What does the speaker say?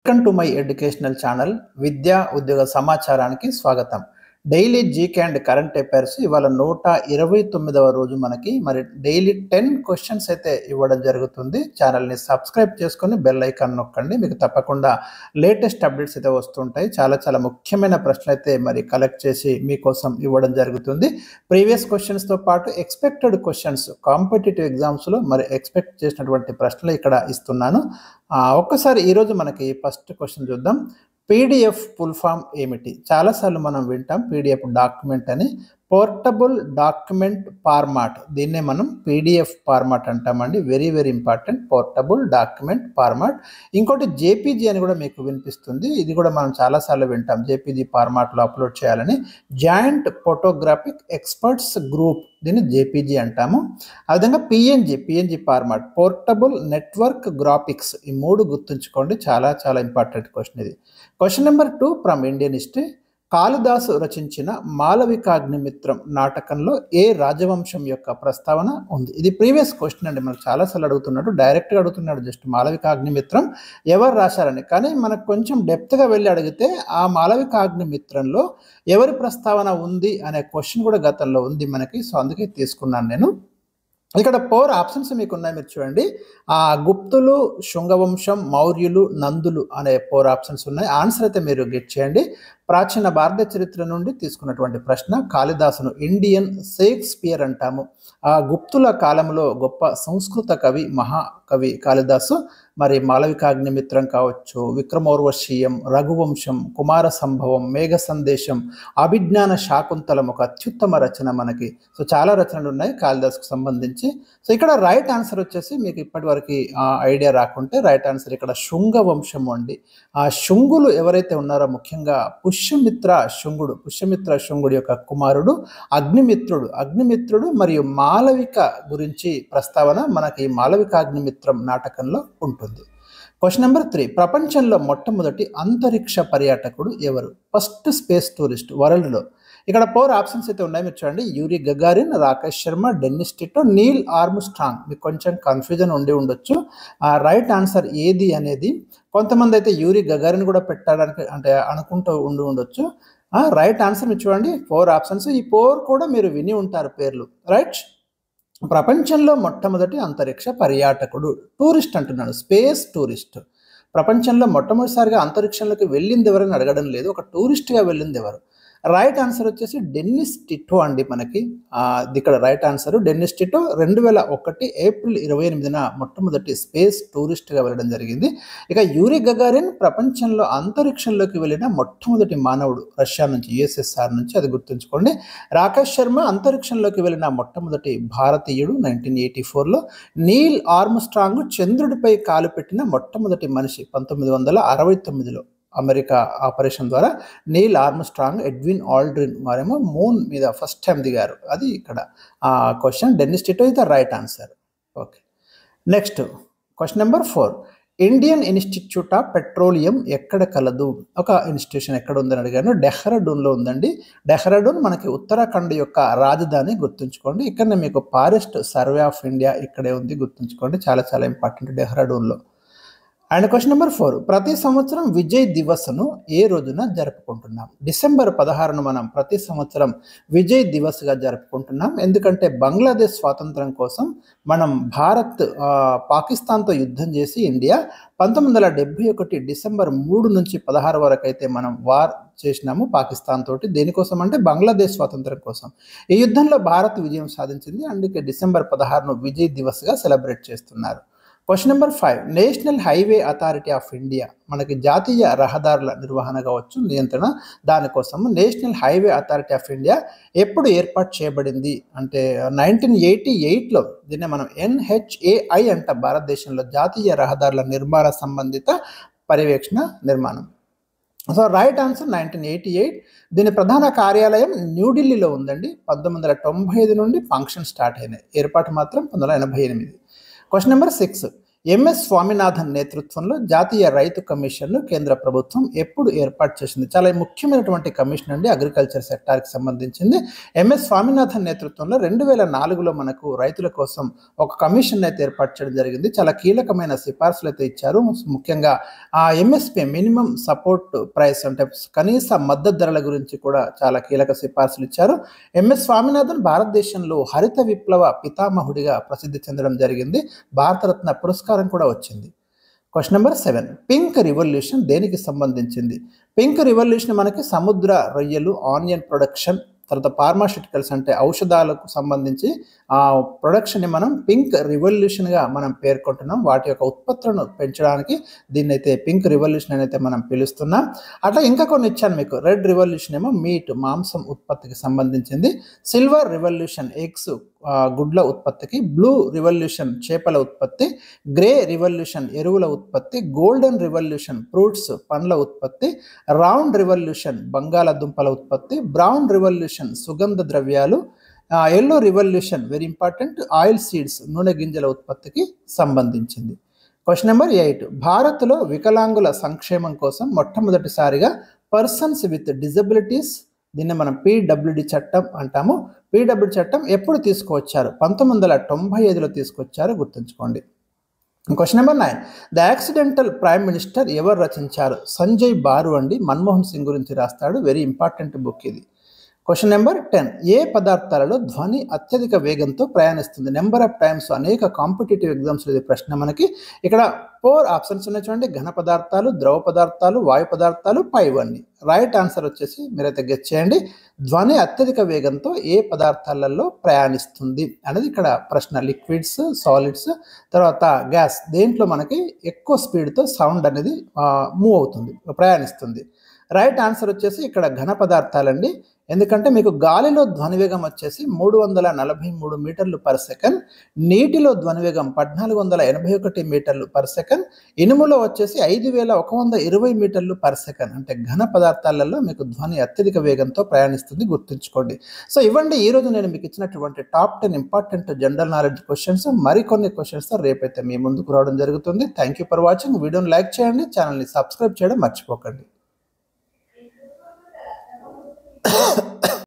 Welcome to my educational channel విద్యా ఉద్యోగ సమాచారానికి స్వాగతం. Daily GK and current affairs ఇవాళ 129వ రోజు మరి డైలీ 10 క్వశ్చన్స్ అయితే ఇవ్వడం జరుగుతుంది. ఛానల్ని సబ్స్క్రైబ్ చేసుకొని బెల్ ఐకాన్ నొక్కండి, మీకు తప్పకుండా లేటెస్ట్ అప్డేట్స్ అయితే వస్తుంటాయి. చాలా ముఖ్యమైన ప్రశ్నలు అయితే మరి కలెక్ట్ చేసి మీకోసం ఇవ్వడం జరుగుతుంది. ప్రీవియస్ క్వశ్చన్స్తో పాటు ఎక్స్పెక్టెడ్ క్వశ్చన్స్ కాంపిటేటివ్ ఎగ్జామ్స్లో మరి ఎక్స్పెక్ట్ చేసినటువంటి ప్రశ్నలు ఇక్కడ ఇస్తున్నాను. ఒక్కసారి ఈరోజు మనకి ఫస్ట్ క్వశ్చన్ చూద్దాం. పీడిఎఫ్ ఫుల్ ఫామ్ ఏమిటి? చాలాసార్లు మనం వింటాం పీడిఎఫ్ డాక్యుమెంట్ అని. పోర్టబుల్ డాక్యుమెంట్ ఫార్మాట్, దీన్నే మనం పీడిఎఫ్ ఫార్మాట్ అంటామండి. Very important, portable document format. ఇంకోటి జేపీజీ అని కూడా మీకు వినిపిస్తుంది, ఇది కూడా మనం చాలాసార్లు వింటాం జేపీజీ ఫార్మాట్లో అప్లోడ్ చేయాలని. జాయింట్ ఫోటోగ్రాఫిక్ ఎక్స్పర్ట్స్ గ్రూప్, దీన్ని జేపీజీ అంటాము. అదేవిధంగా PNG format, portable network graphics. ఈ మూడు గుర్తుంచుకోండి, చాలా ఇంపార్టెంట్ క్వశ్చన్ ఇది. Question number 2 from Indian history. Kalidasa రచించిన మాలవికాగ్నిమిత్రం నాటకంలో ఏ రాజవంశం యొక్క ప్రస్తావన ఉంది? ఇది ప్రీవియస్ క్వశ్చన్ అండి, మనకు చాలాసార్లు అడుగుతున్నాడు, డైరెక్ట్గా అడుగుతున్నాడు జస్ట్ మాలవికాగ్నిమిత్రం ఎవరు రాశారని. కానీ మనకు కొంచెం డెప్త్గా వెళ్ళి అడిగితే ఆ మాలవికాగ్నిమిత్రంలో ఎవరి ప్రస్తావన ఉంది అనే క్వశ్చన్ కూడా గతంలో ఉంది మనకి. సో అందుకే తీసుకున్నాను నేను. ఇక్కడ 4 ఆప్షన్స్ మీకు ఉన్నాయి, మీరు చూడండి. గుప్తులు, శుంగవంశం, మౌర్యులు, నందులు అనే 4 ఆప్షన్స్ ఉన్నాయి. ఆన్సర్ అయితే మీరు గెట్ చేయండి. ప్రాచీన భారత చరిత్ర నుండి తీసుకున్నటువంటి ప్రశ్న. కాళిదాసును ఇండియన్ షేక్స్పియర్ అంటాము. ఆ గుప్తుల కాలంలో గొప్ప సంస్కృత కవి, మహాకవి కాళిదాసు. మరి మాలవికాగ్నిమిత్రం కావచ్చు, విక్రమోర్వశీయం, రఘువంశం, కుమార సంభవం, మేఘ సందేశం, అభిజ్ఞాన శాకుంతలం ఒక అత్యుత్తమ రచన మనకి. సో చాలా రచనలు ఉన్నాయి కాళిదాసుకు సంబంధించి. సో ఇక్కడ రైట్ ఆన్సర్ వచ్చేసి మీకు ఇప్పటి వరకు ఐడియా రాకుంటే రైట్ ఆన్సర్ ఇక్కడ శుంగవంశము అండి. ఆ శుంగులు ఎవరైతే ఉన్నారో ముఖ్యంగా పుష్యమిత్ర శుంగుడు యొక్క కుమారుడు అగ్నిమిత్రుడు మరియు మాలవిక గురించి ప్రస్తావన మనకి మాలవికాగ్నిమిత్రం నాటకంలో ఉంటుంది. Question number 3. ప్రపంచంలో మొట్టమొదటి అంతరిక్ష పర్యాటకుడు ఎవరు? ఫస్ట్ స్పేస్ టూరిస్ట్ వరల్డ్లో. ఇక్కడ 4 ఆప్షన్స్ అయితే ఉన్నాయి, మీరు చూడండి. Yuri Gagarin, Rakesh Sharma, Dennis Tito, Neil Armstrong. మీకు కొంచెం కన్ఫ్యూజన్ ఉండి ఉండొచ్చు రైట్ ఆన్సర్ ఏది అనేది. కొంతమంది అయితే యూరి గగారిన్ కూడా పెట్టడానికి అనుకుంటూ ఉండొచ్చు. రైట్ ఆన్సర్ మీరు చూడండి, 4 ఆప్షన్స్. ఈ 4 కూడా మీరు విని ఉంటారు పేర్లు, రైట్. ప్రపంచంలో మొట్టమొదటి అంతరిక్ష పర్యాటకుడు, టూరిస్ట్ అంటున్నాడు, స్పేస్ టూరిస్ట్. ప్రపంచంలో మొట్టమొదటిసారిగా అంతరిక్షంలోకి వెళ్ళింది ఎవరని అడగడం లేదు, ఒక టూరిస్ట్గా వెళ్ళింది ఎవరు? రైట్ ఆన్సర్ వచ్చేసి డెన్నిస్ టిటో అండి మనకి. ఇక్కడ right answer Dennis Tito 2001 April 28న మొట్టమొదటి స్పేస్ టూరిస్ట్గా వెళ్ళడం జరిగింది. ఇక యూరి గగారిన్ ప్రపంచంలో అంతరిక్షంలోకి వెళ్ళిన మొట్టమొదటి మానవుడు, రష్యా నుంచి, USSR నుంచి, అది గుర్తుంచుకోండి. రాకేష్ శర్మ అంతరిక్షంలోకి వెళ్ళిన మొట్టమొదటి భారతీయుడు 1984లో. నీల్ ఆర్మ్స్ట్రాంగ్ చంద్రుడిపై కాలు పెట్టిన మొట్టమొదటి మనిషి 1969లో. అమెరికా ఆపరేషన్ ద్వారా నీల్ ఆర్మ్స్ట్రాంగ్, ఎడ్విన్ ఆల్డ్రిన్ వారేమో మూన్ మీద ఫస్ట్ టైం దిగారు. అది ఇక్కడ question. Dennis Tito is the right answer. Okay, next question number 4. Indian Institute of Petroleum ఎక్కడ కలదు? ఒక ఇన్స్టిట్యూషన్ ఎక్కడ ఉందని అడిగాను. డెహ్రాడూన్లో ఉందండి. డెహ్రాడూన్ మనకి ఉత్తరాఖండ్ యొక్క రాజధాని, గుర్తుంచుకోండి. ఇక్కడ మీకు ఫారెస్ట్ సర్వే ఆఫ్ ఇండియా ఇక్కడే ఉంది, గుర్తుంచుకోండి. చాలా ఇంపార్టెంట్ డెహ్రాడూన్లో. And question number 4. ప్రతి సంవత్సరం విజయ్ దివస్ను ఏ రోజున జరుపుకుంటున్నాం? డిసెంబర్ 16ను మనం ప్రతి సంవత్సరం విజయ్ దివస్గా జరుపుకుంటున్నాం. ఎందుకంటే బంగ్లాదేశ్ స్వాతంత్రం కోసం మనం పాకిస్తాన్తో యుద్ధం చేసి ఇండియా 1971 డిసెంబర్ 3 నుంచి 16 వరకు అయితే మనం వార్ చేసినాము పాకిస్తాన్ తోటి. దేనికోసం అంటే బంగ్లాదేశ్ స్వాతంత్రం కోసం. ఈ యుద్ధంలో భారత్ విజయం సాధించింది, అందుకే డిసెంబర్ 16ను విజయ్ దివస్గా సెలబ్రేట్ చేస్తున్నారు. Question number 5. National highway authority of India, మనకి జాతీయ రహదారుల నిర్వహణ కావచ్చు, నియంత్రణ, దానికోసం national highway authority of India ఎప్పుడు ఏర్పాటు చేయబడింది అంటే 1988లో. దీన్నే మనం NHAI అంట, భారతదేశంలో జాతీయ రహదారుల నిర్మాణ సంబంధిత పర్యవేక్షణ నిర్మాణం. So right answer 1988. దీని ప్రధాన కార్యాలయం న్యూఢిల్లీలో ఉందండి. 1995 నుండి ఫంక్షన్ స్టార్ట్ అయినాయి, ఏర్పాటు మాత్రం 1988. Question number 6. ఎంఎస్ స్వామినాథన్ నేతృత్వంలో జాతీయ రైతు కమిషన్ను కేంద్ర ప్రభుత్వం ఎప్పుడు ఏర్పాటు చేసింది? చాలా ముఖ్యమైనటువంటి కమిషన్ అండి, అగ్రికల్చర్ సెక్టార్కి సంబంధించింది. ఎంఎస్ స్వామినాథన్ నేతృత్వంలో 2004లో మనకు రైతుల కోసం ఒక కమిషన్ అయితే ఏర్పాటు చేయడం జరిగింది. చాలా కీలకమైన సిఫార్సులు అయితే ఇచ్చారు. ముఖ్యంగా ఆ ఎంఎస్పి మినిమం సపోర్ట్ ప్రైస్ అంటే కనీస మద్దతు ధరల గురించి కూడా చాలా కీలక సిఫార్సులు ఇచ్చారు. ఎంఎస్ స్వామినాథన్ భారతదేశంలో హరిత విప్లవ పితామహుడిగా ప్రసిద్ధి చెందడం జరిగింది. భారతరత్న పురస్కారం కూడా వచ్చింది. క్వశ్చన్ నెంబర్ 7, పింక్ రివల్యూషన్ దేనికి సంబంధించింది? పింక్ రివల్యూషన్ మనకి సముద్ర రొయ్యలు, ఆనియన్ ప్రొడక్షన్, తర్వాత ఫార్మాస్యూటికల్స్ అంటే ఔషధాలకు సంబంధించి ఆ ప్రొడక్షన్ని మనం పింక్ రివల్యూషన్గా మనం పేర్కొంటున్నాం. వాటి యొక్క ఉత్పత్తులను పెంచడానికి దీన్ని అయితే పింక్ రివల్యూషన్ అని అయితే మనం పిలుస్తున్నాం. అట్లా ఇంకా కొన్ని ఇచ్చాను మీకు. రెడ్ రివల్యూషన్ ఏమో మీట్, మాంసం ఉత్పత్తికి సంబంధించింది. సిల్వర్ రివల్యూషన్ ఎగ్స్, గుడ్ల ఉత్పత్తికి. బ్లూ రివల్యూషన్ చేపల ఉత్పత్తి. గ్రే రివల్యూషన్ ఎరువుల ఉత్పత్తి. గోల్డెన్ రివల్యూషన్ ఫ్రూట్స్ పండ్ల ఉత్పత్తి. రౌండ్ రివల్యూషన్ బంగాళాదుంపల ఉత్పత్తి. బ్రౌన్ రివల్యూషన్ సుగంధ ద్రవ్యాలు. Yellow revolution very important oil seeds నూనె గింజల ఉత్పత్తికి సంబంధించింది. క్వశ్చన్ నెంబర్ 8, భారత్లో వికలాంగుల సంక్షేమం కోసం మొట్టమొదటిసారిగా పర్సన్స్ విత్ డిజబిలిటీస్, దీన్ని మనం పీడబ్ల్యూడి చట్టం అంటాము. పీడబ్ల్యూడి చట్టం ఎప్పుడు తీసుకువచ్చారు? 1995లో తీసుకొచ్చారు, గుర్తుంచుకోండి. Question number 9, the accidental prime minister ఎవరు రచించారు? సంజయ్ బారు అండి, మన్మోహన్ సింగ్ గురించి రాస్తాడు. వెరీ ఇంపార్టెంట్ బుక్ ఇది. క్వశ్చన్ నెంబర్ 10, ఏ పదార్థాలలో ధ్వని అత్యధిక వేగంతో ప్రయాణిస్తుంది? నెంబర్ ఆఫ్ టైమ్స్ అనేక కాంపిటేటివ్ ఎగ్జామ్స్లో ఇది ప్రశ్న మనకి. ఇక్కడ 4 ఆప్షన్స్ ఉన్నాయి చూడండి. ఘన పదార్థాలు, ద్రవ పదార్థాలు, వాయు పదార్థాలు, పైవన్నీ. రైట్ ఆన్సర్ వచ్చేసి మీరైతే గెస్ చేయండి. ధ్వని అత్యధిక వేగంతో ఏ పదార్థాలలో ప్రయాణిస్తుంది అనేది ఇక్కడ ప్రశ్న. లిక్విడ్స్, సాలిడ్స్, తర్వాత గ్యాస్, దేంట్లో మనకి ఎక్కువ స్పీడ్తో సౌండ్ అనేది మూవ్ అవుతుంది, ప్రయాణిస్తుంది? రైట్ ఆన్సర్ వచ్చేసి ఇక్కడ ఘన పదార్థాలండి. ఎందుకంటే మీకు గాలిలో ధ్వనివేగం వచ్చేసి 343 మీటర్లు పర్ సెకండ్, నీటిలో ధ్వనివేగం 1481 మీటర్లు పర్ సెకండ్, ఇనుములో వచ్చేసి 5120 మీటర్లు పర్ సెకండ్. అంటే ఘన పదార్థాలలో మీకు ధ్వని అత్యధిక వేగంతో ప్రయాణిస్తుంది, గుర్తుంచుకోండి. సో ఇవ్వండి ఈరోజు నేను మీకు ఇచ్చినటువంటి top 10 important general knowledge questions. మరికొన్ని క్వశ్చన్స్తో రేపైతే మీ ముందుకు రావడం జరుగుతుంది. Thank you for watching. వీడియోని లైక్ చేయండి, ఛానల్ని సబ్స్క్రైబ్ చేయడం మర్చిపోకండి.